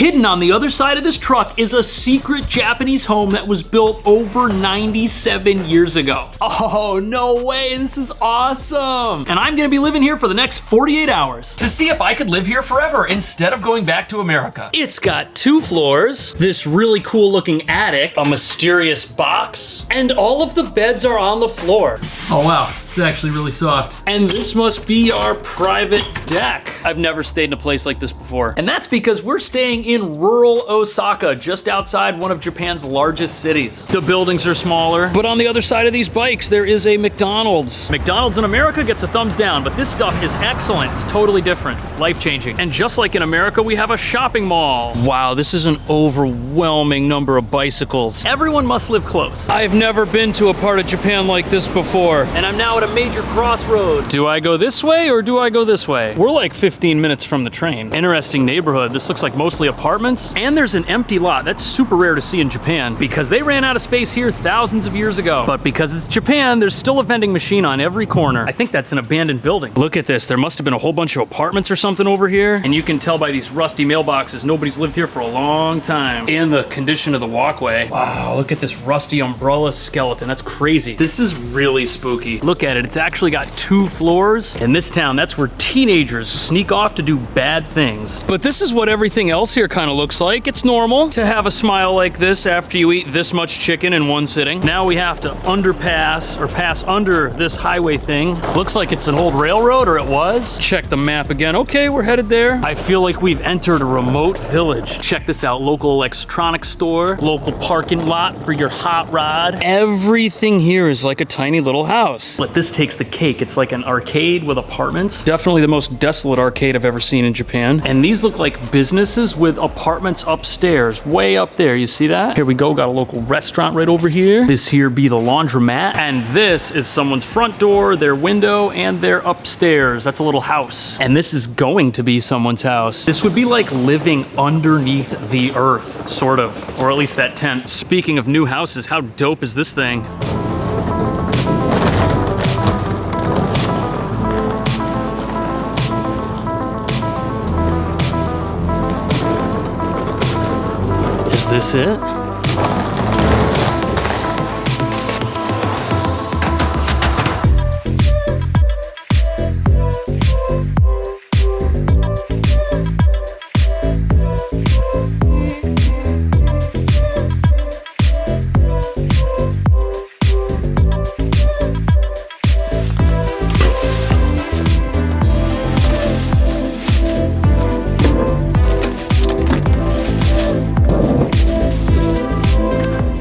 Hidden on the other side of this truck is a secret Japanese home that was built over 97 years ago. Oh, no way, this is awesome. And I'm gonna be living here for the next 48 hours to see if I could live here forever instead of going back to America. It's got 2 floors, this really cool looking attic, a mysterious box, and all of the beds are on the floor. Oh wow, this is actually really soft. And this must be our private deck. I've never stayed in a place like this before. And that's because we're staying in rural Osaka, just outside one of Japan's largest cities. The buildings are smaller, but on the other side of these bikes, there is a McDonald's. McDonald's in America gets a thumbs down, but this stuff is excellent. It's totally different, life-changing. And just like in America, we have a shopping mall. Wow, this is an overwhelming number of bicycles. Everyone must live close. I've never been to a part of Japan like this before, and I'm now at a major crossroad. Do I go this way or do I go this way? We're like 15 minutes from the train. Interesting neighborhood. This looks like mostly apartments, and there's an empty lot. That's super rare to see in Japan because they ran out of space here thousands of years ago. But because it's Japan, there's still a vending machine on every corner. I think that's an abandoned building. Look at this. There must have been a whole bunch of apartments or something over here, and you can tell by these rusty mailboxes nobody's lived here for a long time. And the condition of the walkway. Wow, look at this rusty umbrella skeleton. That's crazy. This is really spooky. Look at it. It's actually got 2 floors. In this town, that's where teenagers sneak off to do bad things. But this is what everything else here kind of looks like. It's normal to have a smile like this after you eat this much chicken in one sitting. Now we have to underpass or pass under this highway thing. Looks like it's an old railroad, or it was. Check the map again. Okay, we're headed there. I feel like we've entered a remote village. Check this out. Local electronics store, local parking lot for your hot rod. Everything here is like a tiny little house. But this takes the cake. It's like an arcade with apartments. Definitely the most desolate arcade I've ever seen in Japan. And these look like businesses with apartments upstairs, way up there. You see that? Here we go. Got a local restaurant right over here. This here be the laundromat. And this is someone's front door, their window, and their upstairs. That's a little house. And this is going to be someone's house. This would be like living underneath the earth, sort of. Or at least that tent. Speaking of new houses, how dope is this thing? Is this it?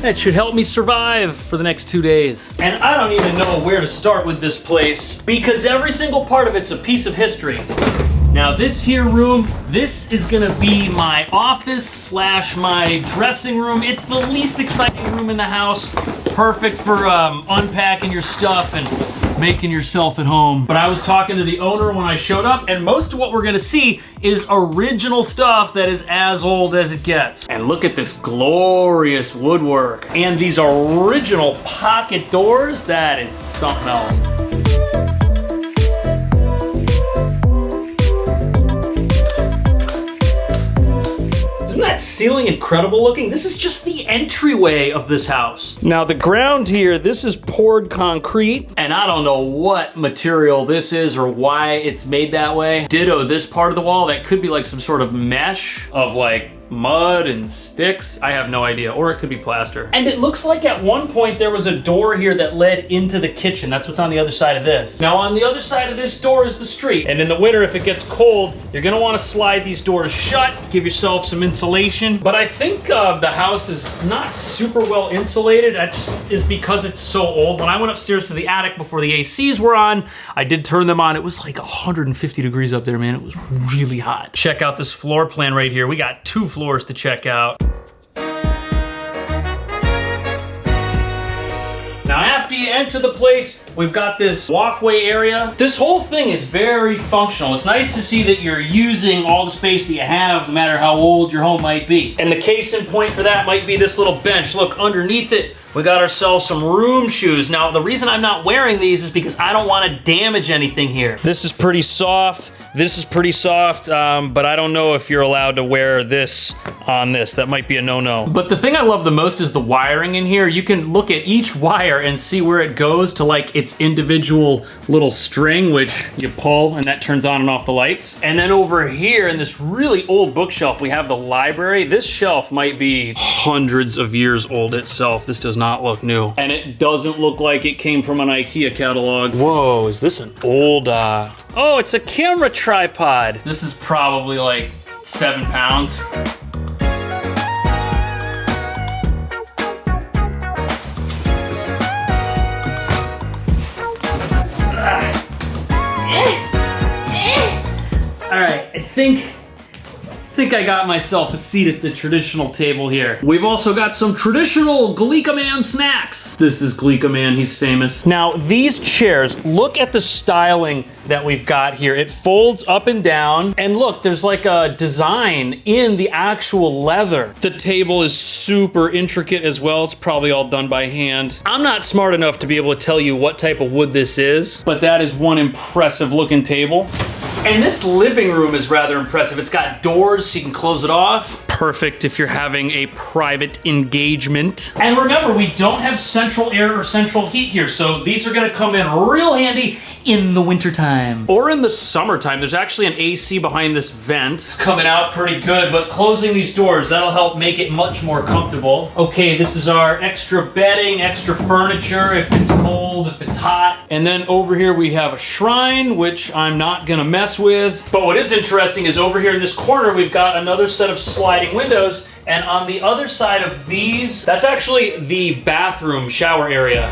That should help me survive for the next 2 days. And I don't even know where to start with this place because every single part of it's a piece of history. Now this here room, this is gonna be my office slash my dressing room. It's the least exciting room in the house. Perfect for unpacking your stuff and making yourself at home. But I was talking to the owner when I showed up, and most of what we're gonna see is original stuff that is as old as it gets. And look at this glorious woodwork. And these original pocket doors, that is something else. Isn't that ceiling incredible looking? This is just the entryway of this house. Now the ground here, this is poured concrete, and I don't know what material this is or why it's made that way. Ditto this part of the wall, that could be like some sort of mesh of like mud and sticks. I have no idea, or it could be plaster. And it looks like at one point there was a door here that led into the kitchen. That's what's on the other side of this. Now on the other side of this door is the street. And in the winter, if it gets cold, you're gonna wanna slide these doors shut, give yourself some insulation. But I think the house is not super well insulated. That just is because it's so old. When I went upstairs to the attic before the ACs were on, I did turn them on. It was like 150 degrees up there, man. It was really hot. Check out this floor plan right here. We got 2 floors to check out. Now after you enter the place, we've got this walkway area. This whole thing is very functional. It's nice to see that you're using all the space that you have, no matter how old your home might be. And the case in point for that might be this little bench. Look, underneath it, We got ourselves some room shoes. Now, the reason I'm not wearing these is because I don't want to damage anything here. This is pretty soft. This is pretty soft, but I don't know if you're allowed to wear this on this. That might be a no-no. But the thing I love the most is the wiring in here. You can look at each wire and see where it goes to like its individual little string, which you pull and that turns on and off the lights. And then over here in this really old bookshelf, we have the library. This shelf might be hundreds of years old itself. This does not look new. And it doesn't look like it came from an IKEA catalog. Whoa, is this an old, oh, it's a camera tripod. This is probably like 7 pounds. All right, I think I got myself a seat at the traditional table here. We've also got some traditional Glica Man snacks. This is Glica Man, he's famous. Now, these chairs, look at the styling that we've got here. It folds up and down, and look, there's like a design in the actual leather. The table is super intricate as well. It's probably all done by hand. I'm not smart enough to be able to tell you what type of wood this is, but that is one impressive looking table. And this living room is rather impressive. It's got doors so you can close it off. Perfect if you're having a private engagement. And remember, we don't have central air or central heat here, so these are gonna come in real handy in the wintertime. Or in the summertime. There's actually an AC behind this vent. It's coming out pretty good, but closing these doors, that'll help make it much more comfortable. Okay, this is our extra bedding, extra furniture, if it's cold, if it's hot. And then over here we have a shrine, which I'm not gonna mess with. But what is interesting is over here in this corner, we've got another set of sliding windows, and on the other side of these, that's actually the bathroom shower area.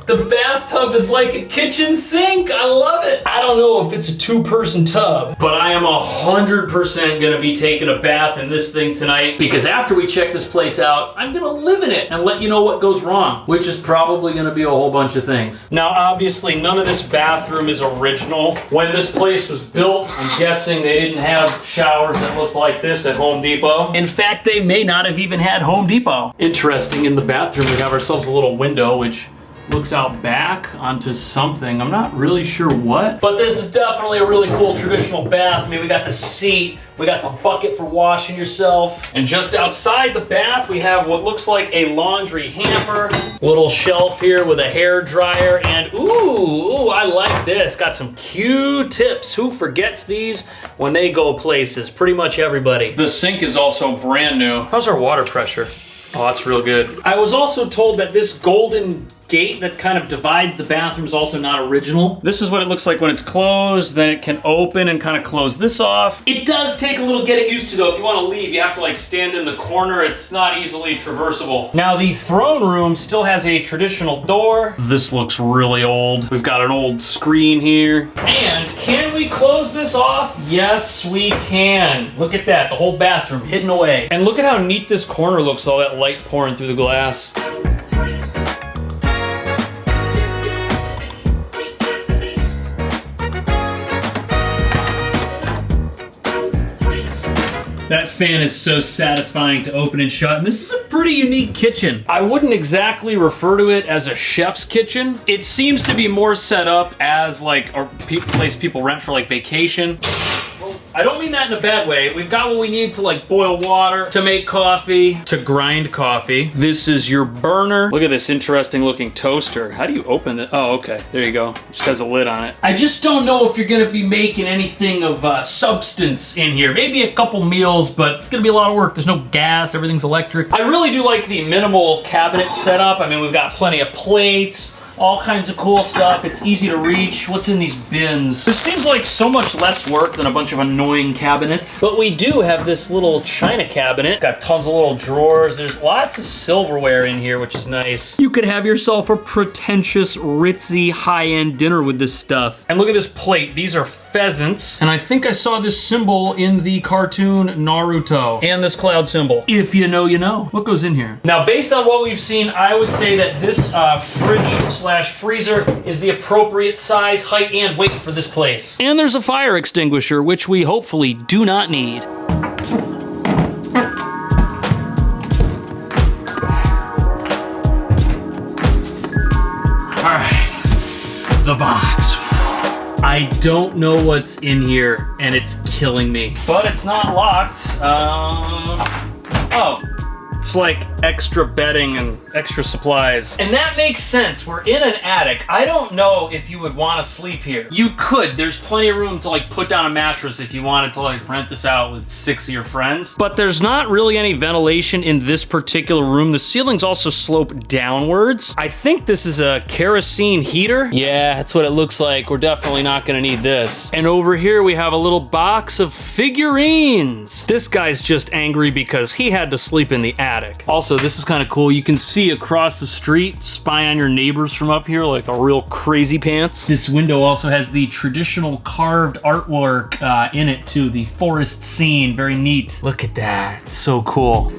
The bathtub is like a kitchen sink. I love it. I don't know if it's a 2-person tub, but I am 100% gonna be taking a bath in this thing tonight, because after we check this place out, I'm gonna live in it and let you know what goes wrong, which is probably gonna be a whole bunch of things. Now, obviously, none of this bathroom is original. When this place was built, I'm guessing they didn't have showers that looked like this at Home Depot. In fact, they may not have even had Home Depot. Interesting, in the bathroom, we have ourselves a little window, which looks out back onto something. I'm not really sure what, but this is definitely a really cool traditional bath. I mean, we got the seat, we got the bucket for washing yourself, and just outside the bath, we have what looks like a laundry hamper, little shelf here with a hair dryer, and ooh, I like this. Got some Q-tips. Who forgets these when they go places? Pretty much everybody. The sink is also brand new. How's our water pressure? Oh, that's real good. I was also told that this golden gate that kind of divides the bathroom is also not original. This is what it looks like when it's closed. Then it can open and kind of close this off. It does take a little getting used to, though. If you want to leave, you have to like stand in the corner. It's not easily traversable. Now, the throne room still has a traditional door. This looks really old. We've got an old screen here. And can we close this off? Yes, we can. Look at that, the whole bathroom hidden away. And look at how neat this corner looks, all that light pouring through the glass. That fan is so satisfying to open and shut, and this is a pretty unique kitchen. I wouldn't exactly refer to it as a chef's kitchen. It seems to be more set up as like a place people rent for like vacation. I don't mean that in a bad way. We've got what we need to like boil water, to make coffee, to grind coffee. This is your burner. Look at this interesting looking toaster. How do you open it? Oh, okay, there you go. It just has a lid on it. I just don't know if you're gonna be making anything of substance in here. Maybe a couple meals, but it's gonna be a lot of work. There's no gas, everything's electric. I really do like the minimal cabinet setup. I mean, we've got plenty of plates, all kinds of cool stuff. It's easy to reach. What's in these bins? This seems like so much less work than a bunch of annoying cabinets. But we do have this little china cabinet. Got tons of little drawers. There's lots of silverware in here, which is nice. You could have yourself a pretentious, ritzy, high-end dinner with this stuff. And look at this plate. These are pheasants, and I think I saw this symbol in the cartoon Naruto, and this cloud symbol. If you know, you know. What goes in here? Now, based on what we've seen, I would say that this fridge/freezer is the appropriate size, height, and weight for this place. And there's a fire extinguisher, which we hopefully do not need. All right, the box. I don't know what's in here, and it's killing me. But it's not locked. Oh. It's like extra bedding and extra supplies. And that makes sense. We're in an attic. I don't know if you would want to sleep here. You could. There's plenty of room to like put down a mattress if you wanted to like rent this out with 6 of your friends. But there's not really any ventilation in this particular room. The ceilings also slope downwards. I think this is a kerosene heater. Yeah, that's what it looks like. We're definitely not gonna need this. And over here we have a little box of figurines. This guy's just angry because he had to sleep in the attic. Also, this is kind of cool. You can see across the street, spy on your neighbors from up here like a real crazy pants. This window also has the traditional carved artwork in it too, the forest scene. Very neat. Look at that. It's so cool.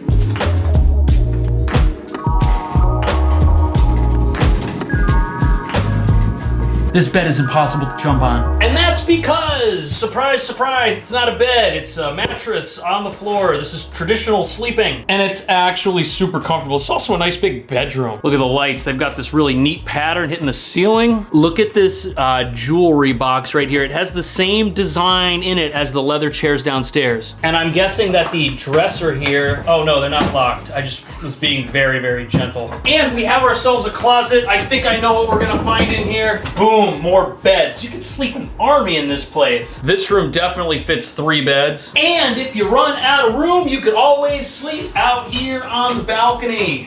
This bed is impossible to jump on. And that's because, surprise, surprise, it's not a bed, it's a mattress on the floor. This is traditional sleeping. And it's actually super comfortable. It's also a nice big bedroom. Look at the lights. They've got this really neat pattern hitting the ceiling. Look at this jewelry box right here. It has the same design in it as the leather chairs downstairs. And I'm guessing that the dresser here, oh no, they're not locked. I just was being very, very gentle. And we have ourselves a closet. I think I know what we're gonna find in here. Boom. More beds. You can sleep an army in this place. This room definitely fits 3 beds. And if you run out of room, you could always sleep out here on the balcony.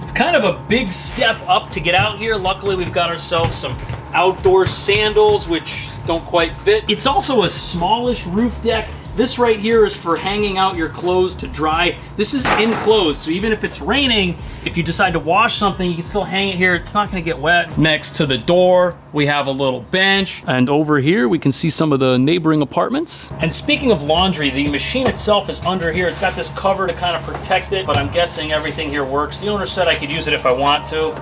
It's kind of a big step up to get out here. Luckily, we've got ourselves some outdoor sandals, which don't quite fit. It's also a smallish roof deck. This right here is for hanging out your clothes to dry. This is enclosed, so even if it's raining, if you decide to wash something, you can still hang it here. It's not gonna get wet. Next to the door, we have a little bench. And over here, we can see some of the neighboring apartments. And speaking of laundry, the machine itself is under here. It's got this cover to kind of protect it, but I'm guessing everything here works. The owner said I could use it if I want to.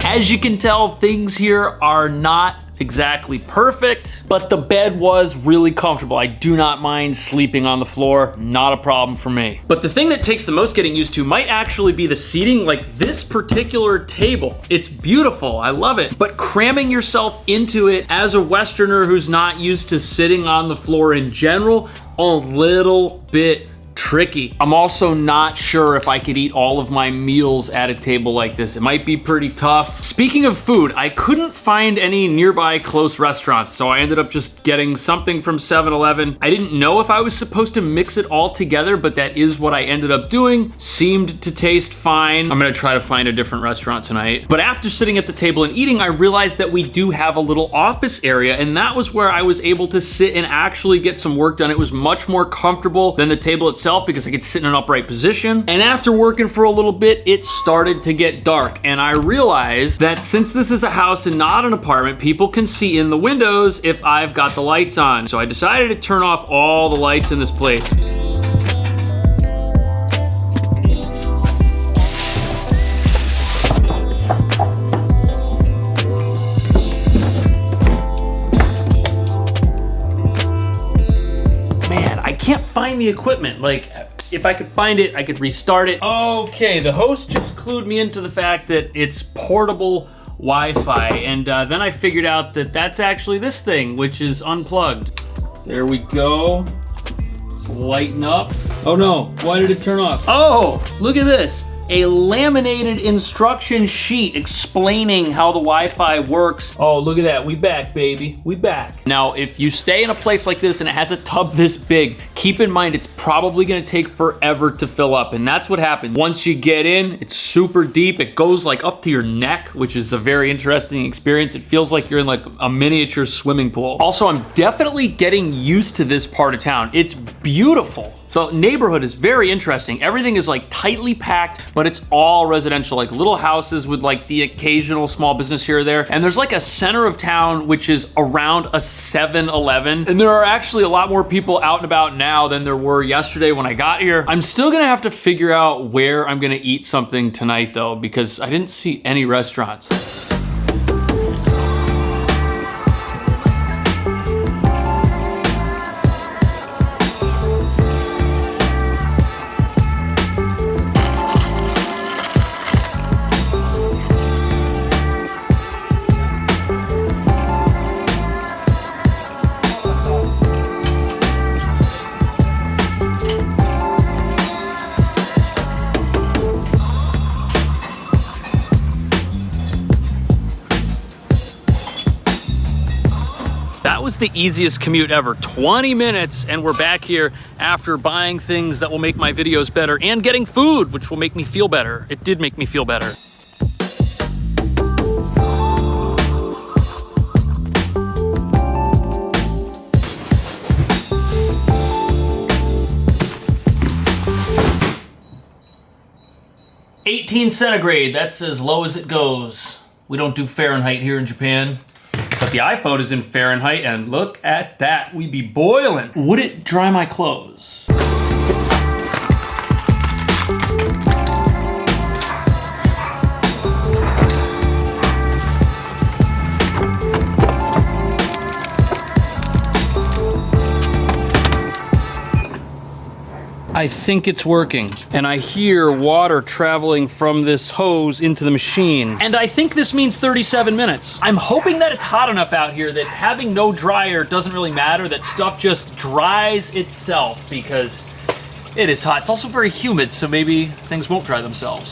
As you can tell, things here are not exactly perfect, but the bed was really comfortable. I do not mind sleeping on the floor, not a problem for me. But the thing that takes the most getting used to might actually be the seating, like this particular table. It's beautiful, I love it. But cramming yourself into it as a Westerner who's not used to sitting on the floor in general, a little bit tricky. I'm also not sure if I could eat all of my meals at a table like this. It might be pretty tough. Speaking of food, I couldn't find any nearby close restaurants, so I ended up just getting something from 7-Eleven. I didn't know if I was supposed to mix it all together, but that is what I ended up doing. Seemed to taste fine. I'm gonna try to find a different restaurant tonight. But after sitting at the table and eating, I realized that we do have a little office area, and that was where I was able to sit and actually get some work done. It was much more comfortable than the table itself because I could sit in an upright position. And after working for a little bit, it started to get dark. And I realized that since this is a house and not an apartment, people can see in the windows if I've got the lights on. So I decided to turn off all the lights in this place. Can't find the equipment. Like, if I could find it, I could restart it. Okay, the host just clued me into the fact that it's portable Wi-Fi, and then I figured out that that's actually this thing, which is unplugged. There we go. Let's lighten up. Oh no, why did it turn off? Oh, look at this. a laminated instruction sheet explaining how the Wi-Fi works. Oh, look at that, we back, baby, we back. Now, if you stay in a place like this and it has a tub this big, keep in mind it's probably gonna take forever to fill up, and that's what happens. Once you get in, it's super deep. It goes like up to your neck, which is a very interesting experience. It feels like you're in like a miniature swimming pool. Also, I'm definitely getting used to this part of town. It's beautiful. The neighborhood is very interesting. Everything is like tightly packed, but it's all residential, like little houses with like the occasional small business here or there. And there's like a center of town, which is around a 7-Eleven. And there are actually a lot more people out and about now than there were yesterday when I got here. I'm still gonna have to figure out where I'm gonna eat something tonight though, because I didn't see any restaurants. That was the easiest commute ever, 20 minutes, and we're back here after buying things that will make my videos better and getting food, which will make me feel better. It did make me feel better. $18 centigrade, that's as low as it goes. We don't do Fahrenheit here in Japan. But the iPhone is in Fahrenheit, and look at that, we be boiling. Would it dry my clothes? I think it's working, and I hear water traveling from this hose into the machine. And I think this means 37 minutes. I'm hoping that it's hot enough out here that having no dryer doesn't really matter, that stuff just dries itself, because it is hot. It's also very humid, so maybe things won't dry themselves.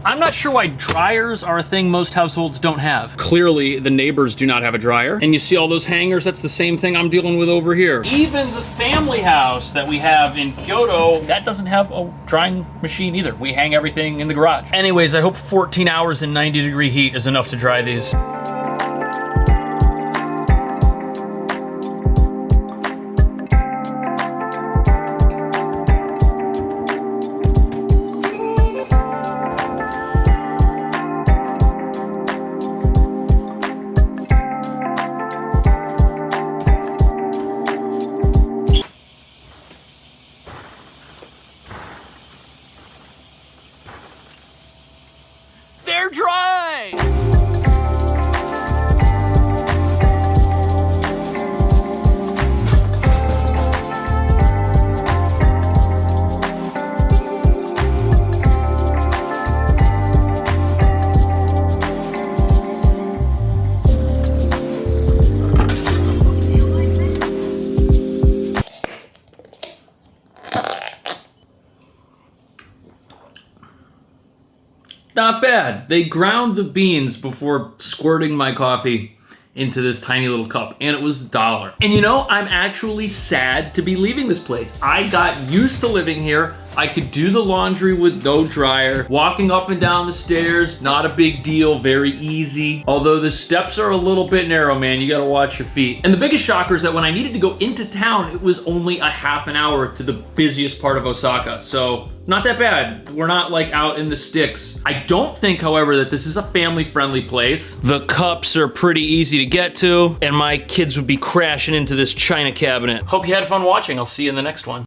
I'm not sure why dryers are a thing most households don't have. Clearly, the neighbors do not have a dryer. And you see all those hangers? That's the same thing I'm dealing with over here. Even the family house that we have in Kyoto, that doesn't have a drying machine either. We hang everything in the garage. Anyways, I hope 14 hours in 90-degree heat is enough to dry these. They're dry! Not bad. They ground the beans before squirting my coffee into this tiny little cup, and it was $1. And you know, I'm actually sad to be leaving this place. I got used to living here. I could do the laundry with no dryer. Walking up and down the stairs, not a big deal, very easy. Although the steps are a little bit narrow, man, you gotta watch your feet. And the biggest shocker is that when I needed to go into town, it was only a half an hour to the busiest part of Osaka. So, not that bad. We're not like out in the sticks. I don't think, however, that this is a family-friendly place. The cups are pretty easy to get to, and my kids would be crashing into this china cabinet. Hope you had fun watching. I'll see you in the next one.